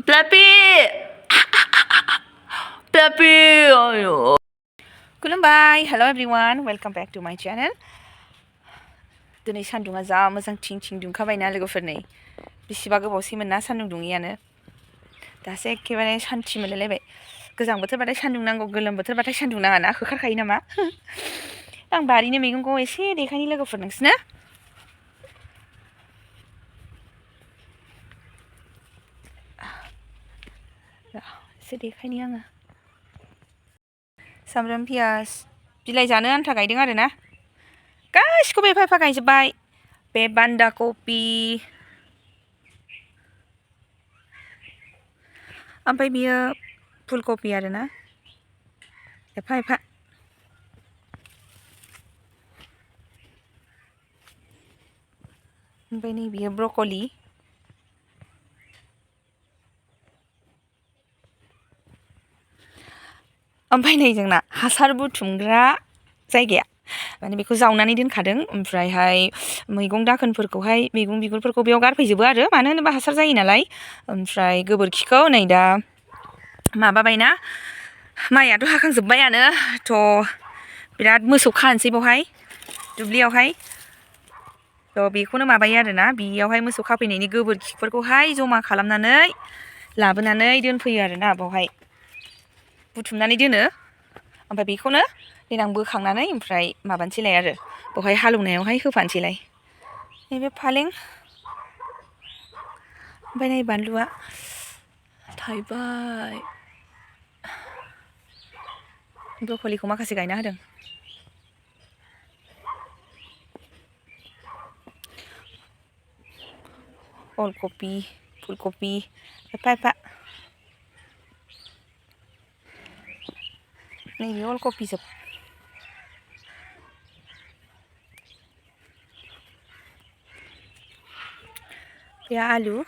Fluffy! Fluffy! Ayo. खुलुमबाय hello everyone welcome back to my channel दिनै सान्दुङा जा मोजां थिं थिं दुंखाबायना लोगोफोर नै बेसेबा गोबावसैमोन ना सान्दुं दुङियानो दासो एखेबारे सान्थि मोनलायलायबाय गोजां बोथोरबाथाय सान्दुं नांगौ गोलोम बोथोरबाथाय सान्दुं नाङा ना होखारखायो नामा आं बारिनि मैगंखौ एसे देखायनि लोगोफोर नोंसोरनो एसे देखायनि आङो सामब्राम पियाज बिलाइ जानो आन्था गायदों आरो ना गासिखौबो एफा एफा गायजोब्बाय बे बान्दा कपि ओमफ्राय बियो फुलकपि आरो ना एफा एफा ओमफ्राय नै बियो ब्रकलि ओमफ्राय नै जोंना हासार बुथुमग्रा जायगाया माने बेखौ जावनानै दोनखादों ओमफ्रायहाय मैगं दाखोनफोरखौहाय मैगं बिगुरफोरखौ बेयाव गारफैजोबो आरो मानो होनोबा हासार जायो नालाय ओमफ्राय गोबोरखिखौ नै दा माबाबायना माइयाथ' हाखांजोब्बायानो थ' बिराद मोसौ खानोसै बेवहाय दुब्लियावहाय थ' बेखौनो माबायो आरोना बेयावहाय मोसौ खाफैनायनि गोबोरखिफोरखौहाय जमा खालामनानै लाबोनानै दोनफैयो आरोना बेवहाय बुथुमनानै दोनो ओमफ्राय बेखौनो देनां बोखांनानै ओमफ्राय माबानोसैलाय आरो बेवहाय हालेवनायावहाय होफानोसैलाय नैबे फालें ओमफ्राय नै बानलुआ थाइबाय ब्रकलिखौ माखासे गायना होदों अलकपि फुलकपि एफा एफा नैबे अलकपि जोब बे आलु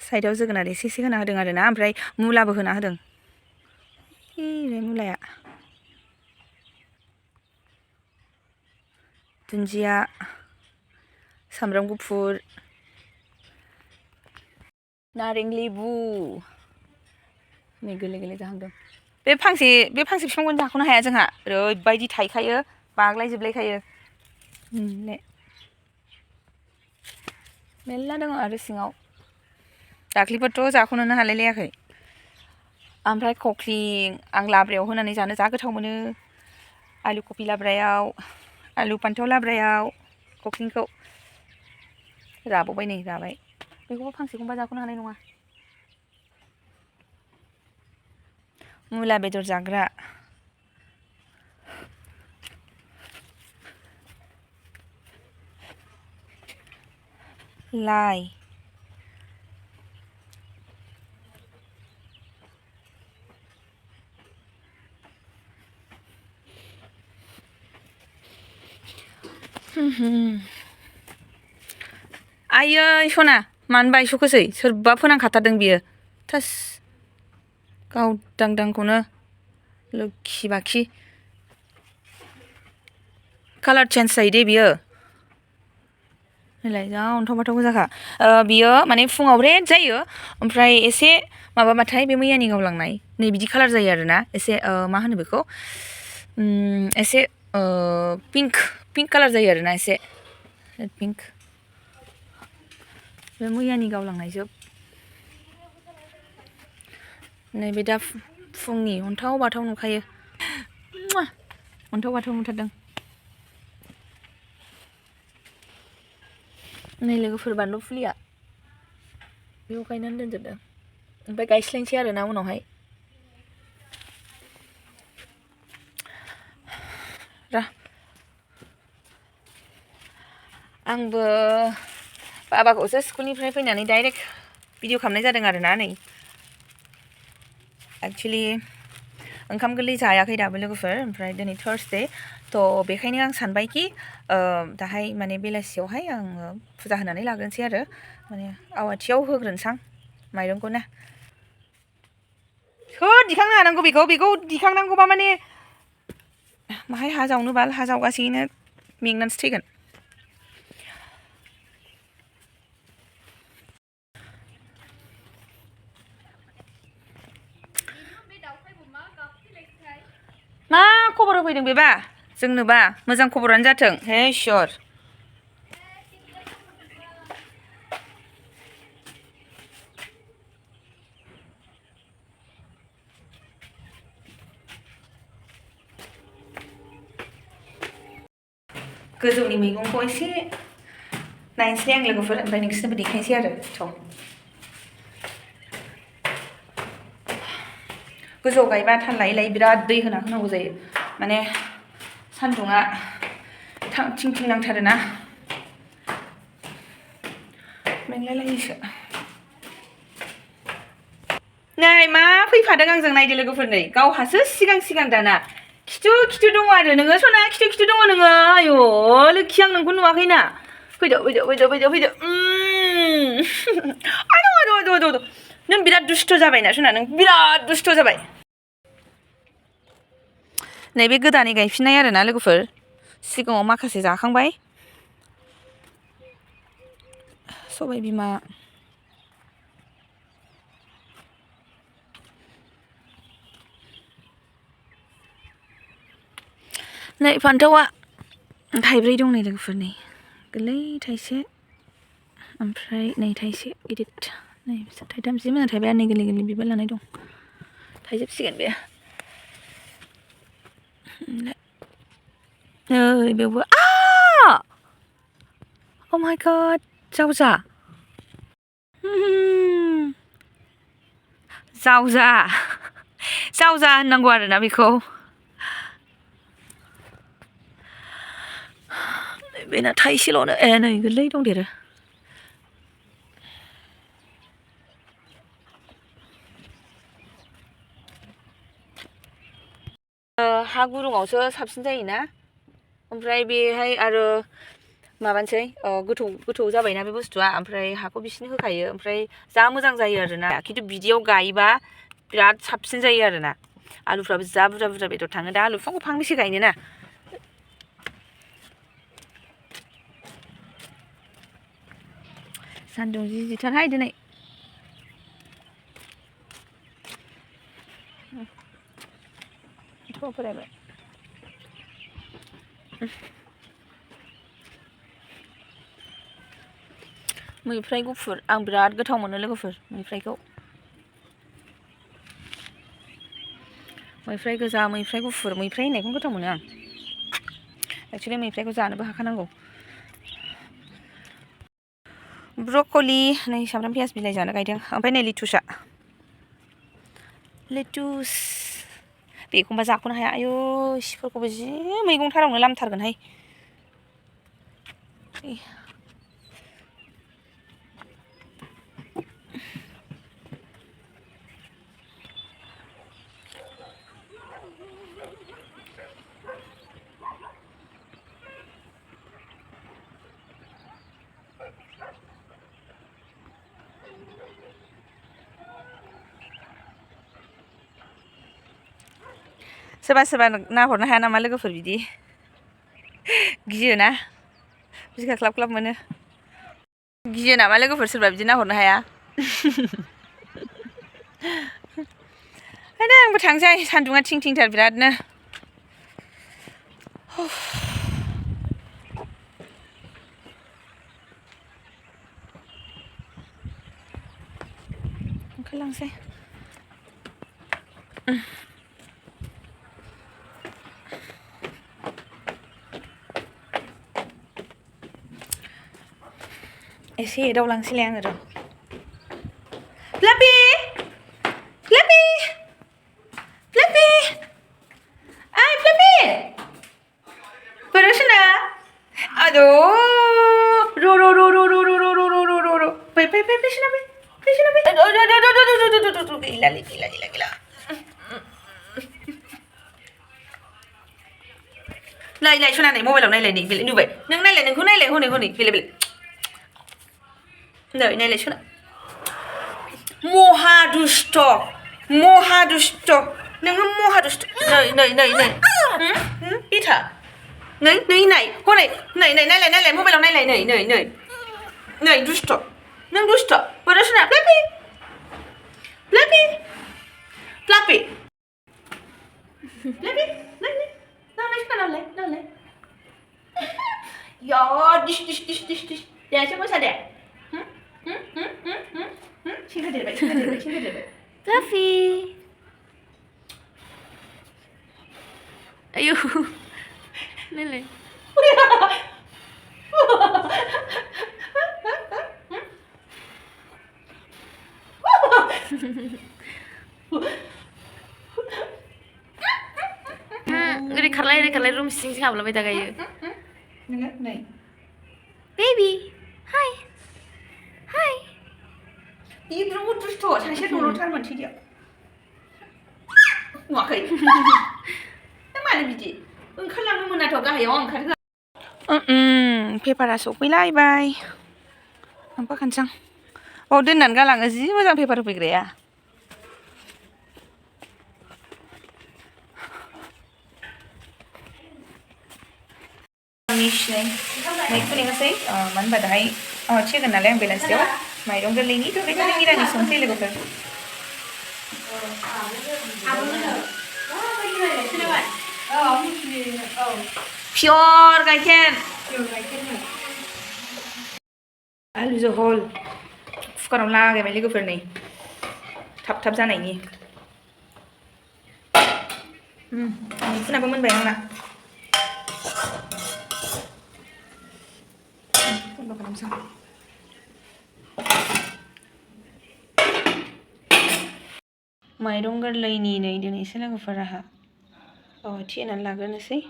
साइडआव जोगोनार एसे एसे होना होदों आरो ना ओमफ्राय मुलाबो होना होदों बे मुलाया दुन्दिया सामब्राम गुफुर नारें लेबु नै गोरलै गोरलै जाहांदों बे फांसे बिफांखौनो जाख'नो हाया जोंहा ओरैबायदि थाइखायो बाग्लायजोबलायखायो मेरला दङ आरो सिङाव दाख्लिफोरथ' जाख'नोनो हालाय लायाखै ओमफ्राय खख्लिं आं लाब्रायाव होनानै जानो जा गोथाव मोनो आलु कफि लाब्रायाव आलु फान्थाव लाब्रायाव खख्लिंखौ राबावबाय नै राबाय बेखौबो फांसेखौबा जाख'नो हानाय नङा मुला बेदर जाग्रा लाइ आयै सना मानो बायस'खोसै सोरबा फोनांखाथारदों बियो थास गावदांदांखौनो लोखि बाखि कालार चेन्ज जायो दे बियो नैलाय जा अन्थाव बाथावबो जाखा बियो माने फुङाव रेड जायो ओमफ्राय एसे माबाबाथाय बे मैयानि गावलांनाय नै बिदि कालार जायो आरोना एसे मा होनो बेखौ एसे पिंक कालार जायो आरोना एसे पिंक बे मैयानि गावलांनाय जोब नैबे दा फुंनि अन्थाव बाथाव नुखायो अन्थाव बाथाव नुथारदों नै लोगोफोर बानलु फुलिया बेयाव गायनानै दोनजोबदों ओमफ्राय गायस्लायनोसै आरो ना उनावहाय आंबो बाबाखौसो स्कुलनिफ्राय फैनानै डाइरेक्ट भिडिअ खालामनाय जादों आरो ना नै एक्चुवेलि ओंखाम गोरलै जायाखै दाबो लोगोफोर ओमफ्राय दिनै थार्सडे थ' बेखायनो आं सानबायखि दाहाय माने बेलासियावहाय आङो फुजा होनानै लाग्रोनोसै आरो माने आवाथियाव होग्रोनोसां माइरंखौ ना सोर दिखांनो हानांगौ बेखौ दिखांनांगौबा माने माहाय हा जावनो बाल हा जावगासिनो मेंनानैसो थैगोन खबर फैदों बेबा जोंनोबा मोजां खबरानो जाथों हे इसोर गोजौनि मैगंखौ एसे नायनोसै आं लोगोफोर ओमफ्राय नोंसोरनोबो देखायनोसै आरो थ' गोजौआव गायबा थाल लायै लायै बिराद दै होना होनांगौ जायो माने सान्दुङा थिं थिं नांथारो ना मेंलायलायोसो नै मा फैफादों आंजों नायदो लोगोफोर नै गावहासो सिगां सिगां दाना खिथु दङ आरो नोङो सना खिथु दङ नोङो आयौ लोखि आं नोंखौ नुवाखैना फैदो आदौ नों बिराद दुस्थ' जाबायना सना नों बिराद दुस्थ' जाबाय नैबे गोदानै गायफिननाय आरोना लोगोफोर सिगाङाव माखासे जाखांबाय सबाय बिमा नै फान्थावा थाइब्रै दं नै लोगोफोर नै गोरलै थाइसे ओमफ्राय नै थाइसे गिदिर नै थाइथाम जि मोजां थाइबाय नै गोरलै गोरलै बिबार लानाय दं थाइजोबसिगोन बे नै बेवबो oh my god जावजा जावजा होननांगौ आरोना बेखौ बेना थाइसेल'नो नै गोरलै दंदेरो हा गुरुङावसो साबसिन जायोना ओमफ्राय बेहाय आरो माबानोसै गोथौ जाबायना बे बुस्थुआ ओमफ्राय हाखौ बिसिनो होखायो ओमफ्राय जा मोजां जायो आरोना खिन्थु बिदियाव गायोबा बिराद साबसिन जायो आरोना आलुफ्राबो जा बुरजा बुरजा बेदर थाङो दा आलु बिफांखौ फांबेसे गायनो ना सान्दुं जिथारहाय दिनै फरायबाय मैफ्राय गुफुर आं बिराद गोथाव मोनो लोगोफोर मैफ्रायखौ मैफ्राय गोजा मैफ्राय गुफुर मैफ्राय होननायखौनो गोथाव मोनो आं एक्चुवेलि मैफ्रायखौ जानोबो हाखानांगौ ब्रक'लि नै सामब्राम पियाज बिलाइ जानो गायदों ओमफ्राय नै लेटुस बेखौबा जाख'नो हाया आयौ सिफोरखौबो जि मैगं थारावनो लामथारगोनहाय सोरबा नाहरनो हाया नामा लोगोफोर बिदि गियोना बिखा ख्लाब ख्लाब मोनो गियो नामा लोगोफोर सोरबा बिदि नाहरनो हाया ओंखायनो आंबो थांसै सान्दुङा थिं थिंथार बिरादनो ओंखारलांसै एसे एदावलांसैलाय आङो र' फ्लापि ओइ फ्लापि बोरोसोना आदौ र' फै सोना गैला नायलाय सना नै मबाइलाव नायलाय नै बेलाय नुबाय नों नायलाय नोंखौ नायलाय हनै बेलाय नै नायलाय सना महा दुष्ट नोङो महा दुष्ट नै बिथा नै नाय हनै नै नायलाय मबाइलाव नायलाय नै दुष्ट नों दुष्ट बोरो सना फ्लापि नालाय या दिस देयासो मोसादे सिंगादेरबाय Fluffy. Ayo. Lele. Oरै खारलाय रुम सिं सिं हाबलाबाय थाखायो. नै Baby. Hi. Hi. इब्रावबो दुस्थ' सासे दल'थार मोनसैदिया नुवाखै मानो बिदि ओंखारलांनो मोनाथ' गाहायाव ओंखारहोआ पेपारा सफैलायबाय लांफाखानोसां बाव दोननानै गालाङो जि मोजां पेपार होफैग्राया नै फुदुंनोसै मानो होनबा दाहाय थिगोन नालाय आं बेलासियाव माइरं गोरलैनि बेखायनो मिरानि संसै लोगोफोर पियर गाइखेर आलु जहल कुकाराव लागायबाय लोगोफोर नै थाब जानायनि मैखुनाबो मोनबाय आंना बन्द' खालामसै माइरं गोरलैनि नै दिनैसो लोगोफोर आंहा थि होनानै लाग्रोनोसै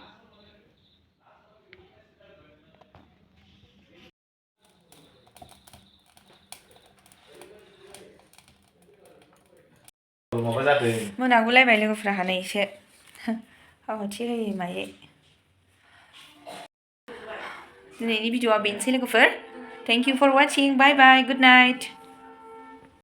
मोनागुलायबाय लोगोफ्रा नै एसे थि होयै मायै दिनैनि भिडिअ'आ बेनोसै लोगोफोर thank you for watching bye bye good night